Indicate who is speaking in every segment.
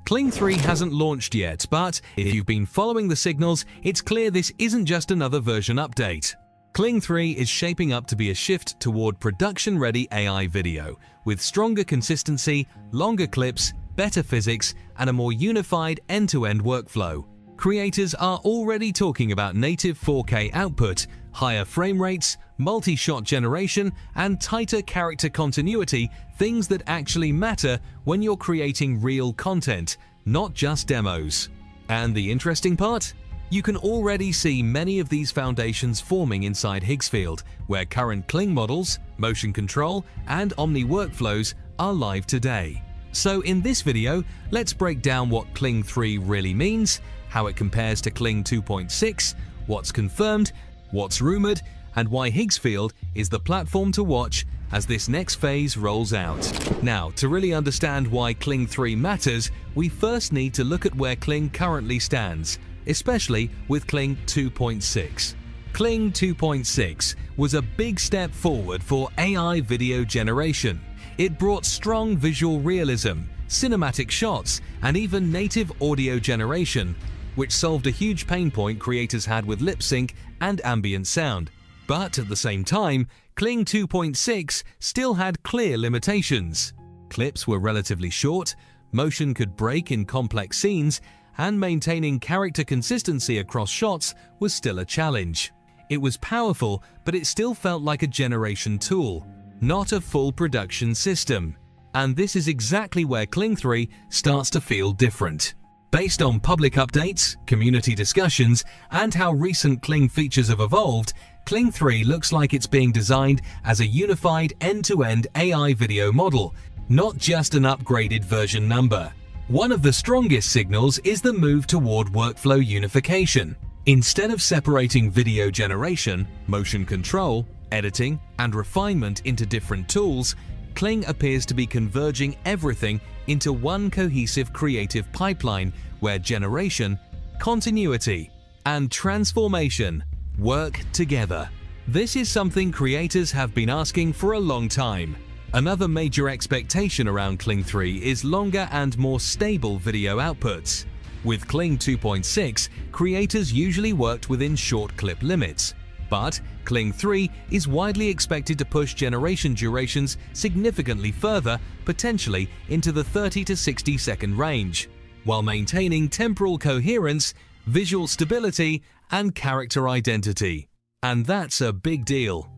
Speaker 1: Kling 3 hasn't launched yet, but if you've been following the signals, it's clear this isn't just another version update. Kling 3 is shaping up to be a shift toward production-ready AI video, with stronger consistency, longer clips, better physics, and a more unified end-to-end workflow. Creators are already talking about native 4K output, higher frame rates, multi-shot generation, and tighter character continuity, things that actually matter when you're creating real content, not just demos. And the interesting part? You can already see many of these foundations forming inside Higgsfield, where current Kling models, motion control, and Omni workflows are live today. So in this video, let's break down what Kling 3 really means, how it compares to Kling 2.6, what's confirmed, what's rumored, and why Higgsfield is the platform to watch as this next phase rolls out. Now, to really understand why Kling 3 matters, we first need to look at where Kling currently stands, especially with Kling 2.6. Kling 2.6 was a big step forward for AI video generation. It brought strong visual realism, cinematic shots, and even native audio generation, which solved a huge pain point creators had with lip sync and ambient sound. But at the same time, Kling 2.6 still had clear limitations. Clips were relatively short, motion could break in complex scenes, and maintaining character consistency across shots was still a challenge. It was powerful, but it still felt like a generation tool, not a full production system. And this is exactly where Kling 3 starts to feel different. Based on public updates, community discussions, and how recent Kling features have evolved, Kling 3 looks like it's being designed as a unified end-to-end AI video model, not just an upgraded version number. One of the strongest signals is the move toward workflow unification. Instead of separating video generation, motion control, editing, and refinement into different tools, Kling appears to be converging everything into one cohesive creative pipeline where generation, continuity, and transformation work together. This is something creators have been asking for a long time. Another major expectation around Kling 3 is longer and more stable video outputs. With Kling 2.6, creators usually worked within short clip limits. But Kling 3 is widely expected to push generation durations significantly further, potentially into the 30 to 60 second range, while maintaining temporal coherence, visual stability, and character identity. And that's a big deal.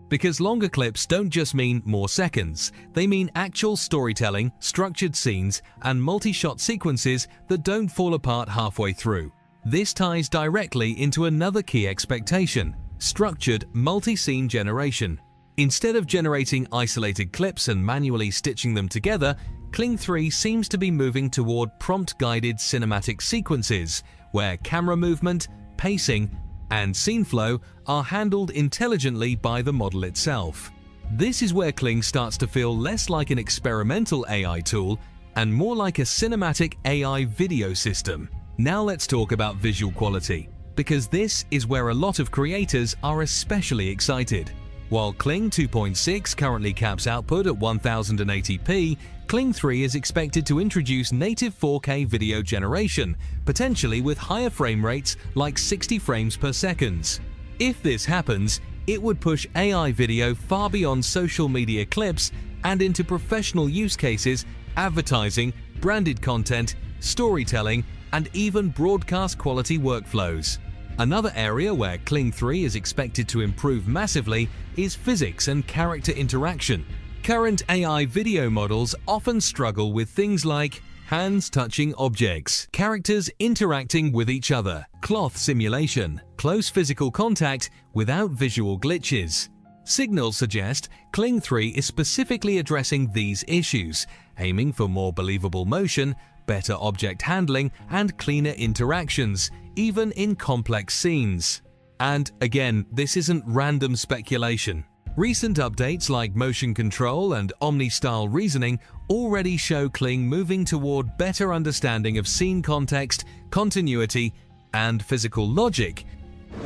Speaker 1: Because longer clips don't just mean more seconds, they mean actual storytelling, structured scenes, and multi-shot sequences that don't fall apart halfway through. This ties directly into another key expectation: structured multi-scene generation. Instead of generating isolated clips and manually stitching them together, Kling 3 seems to be moving toward prompt-guided cinematic sequences, where camera movement, pacing, and scene flow are handled intelligently by the model itself. This is where Kling starts to feel less like an experimental AI tool and more like a cinematic AI video system. Now let's talk about visual quality, because this is where a lot of creators are especially excited. While Kling 2.6 currently caps output at 1080p, Kling 3 is expected to introduce native 4K video generation, potentially with higher frame rates like 60 frames per second. If this happens, it would push AI video far beyond social media clips and into professional use cases, advertising, branded content, storytelling, and even broadcast quality workflows. Another area where Kling 3 is expected to improve massively is physics and character interaction. Current AI video models often struggle with things like hands touching objects, characters interacting with each other, cloth simulation, close physical contact without visual glitches. Signals suggest Kling 3 is specifically addressing these issues, aiming for more believable motion, better object handling, and cleaner interactions, even in complex scenes. And again, this isn't random speculation. Recent updates like motion control and Omni-style reasoning already show Kling moving toward better understanding of scene context, continuity, and physical logic,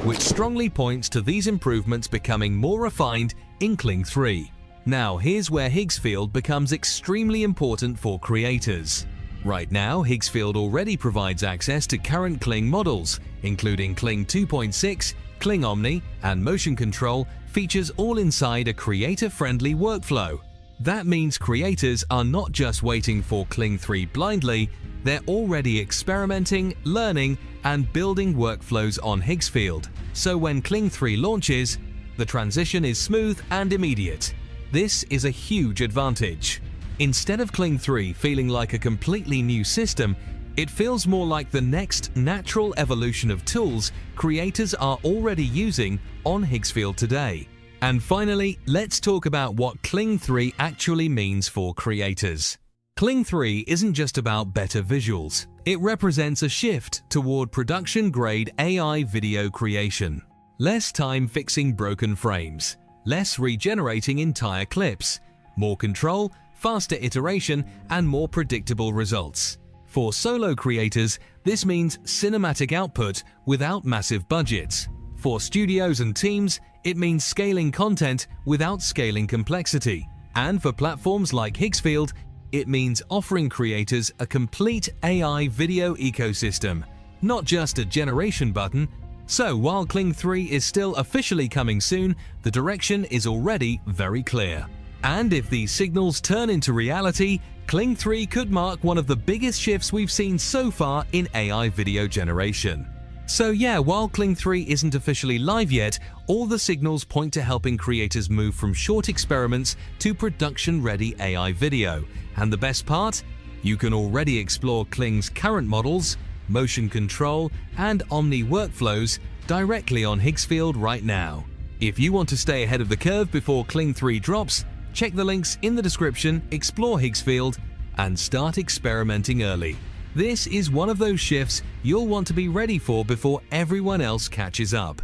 Speaker 1: which strongly points to these improvements becoming more refined in Kling 3. Now here's where Higgsfield becomes extremely important for creators. Right now, Higgsfield already provides access to current Kling models, including Kling 2.6, Kling Omni, and Motion Control features all inside a creator-friendly workflow. That means creators are not just waiting for Kling 3 blindly, they're already experimenting, learning, and building workflows on Higgsfield. So when Kling 3 launches, the transition is smooth and immediate. This is a huge advantage. Instead of Kling 3 feeling like a completely new system, it feels more like the next natural evolution of tools creators are already using on Higgsfield today. And finally, let's talk about what Kling 3 actually means for creators. Kling 3 isn't just about better visuals. It represents a shift toward production-grade AI video creation. Less time fixing broken frames, less regenerating entire clips, more control, faster iteration, and more predictable results. For solo creators, this means cinematic output without massive budgets. For studios and teams, it means scaling content without scaling complexity. And for platforms like Higgsfield, it means offering creators a complete AI video ecosystem, not just a generation button. So while Kling 3 is still officially coming soon, the direction is already very clear. And if these signals turn into reality, Kling 3 could mark one of the biggest shifts we've seen so far in AI video generation. So yeah, while Kling 3 isn't officially live yet, all the signals point to helping creators move from short experiments to production-ready AI video. And the best part? You can already explore Kling's current models, motion control, and Omni workflows directly on Higgsfield right now. If you want to stay ahead of the curve before Kling 3 drops, check the links in the description, explore Higgsfield, and start experimenting early. This is one of those shifts you'll want to be ready for before everyone else catches up.